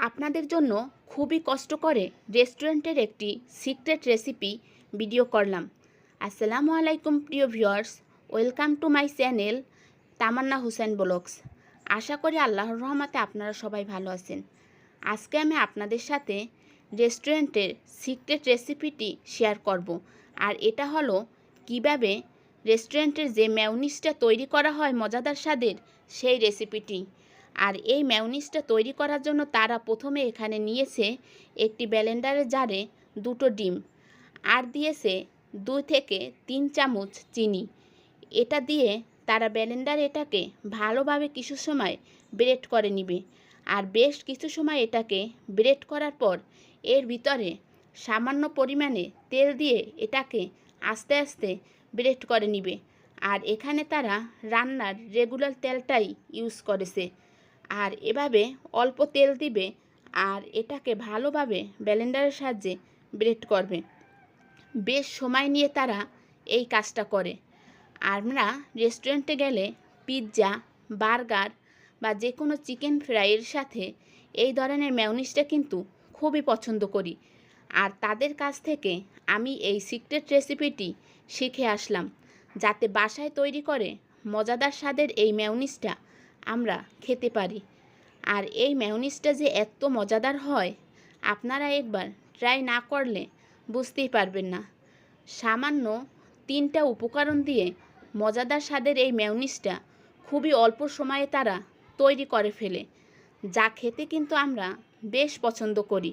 আপনাদের জন্য খুবই কষ্ট করে রেস্টুরেন্টের একটি সিক্রেট রেসিপি ভিডিও করলাম। আসসালামু আলাইকুম প্রিয় viewers, welcome to my channel Tamanna Hossain vlogs. আশা করি আল্লাহর রহমতে আপনারা সবাই ভালো আছেন। আজকে আমি আপনাদের সাথে রেস্টুরেন্টের সিক্রেট রেসিপিটি শেয়ার করব। আর এটা হলো কিভাবে রেস্টুরেন্টের যে মেয়োনিজটা তৈরি করা হয় মজাদার স্বাদের, সেই রেসিপিটি। আর এই মেয়োনিজটা তৈরি করার জন্য তারা প্রথমে এখানে নিয়েছে একটি ব্লেন্ডারের জারে 2টো ডিম, আর দিয়েছে 2 থেকে 3 চামচ চিনি। এটা দিয়ে তারা ব্লেন্ডারে এটাকে ভালোভাবে কিছু সময় ব্লেন্ড করে নিবে। আর বেশ কিছু সময় এটাকে ব্লেন্ড করার পর এর ভিতরে সামান্য পরিমাণে তেল দিয়ে এটাকে আস্তে আস্তে ব্লেন্ড করে নিবে। আর এখানে তারা রান্নার রেগুলার তেলটাই ইউজ করেছে। আর এভাবে অল্প তেল দিবে আর এটাকে ভালোভাবে ব্লেন্ডারের সাহায্যে ব্লেন্ড করবে। বেশ সময় নিয়ে তারা এই কাজটা করে। আমরা রেস্টুরেন্টে গেলে পিৎজা, বার্গার বা যে কোনো চিকেন ফ্রাইয়ের সাথে এই ধরনের মেয়োনিজটা কিন্তু খুবই পছন্দ করি। আর তাদের কাছ থেকে আমি এই সিক্রেট রেসিপিটি শিখে আসলাম, যাতে বাসায় তৈরি করে মজাদার স্বাদের এই মেয়োনিজটা আমরা খেতে পারি। আর এই মেয়োনিজটা যে এত মজাদার হয়, আপনারা একবার ট্রাই না করলে বুঝতেই পারবেন না। সামান্য 3টা উপকরণ দিয়ে মজাদার স্বাদের এই মেয়োনিজটা খুবই অল্প সময়ে তারা তৈরি করে ফেলে, যা খেতে কিন্তু আমরা বেশ পছন্দ করি।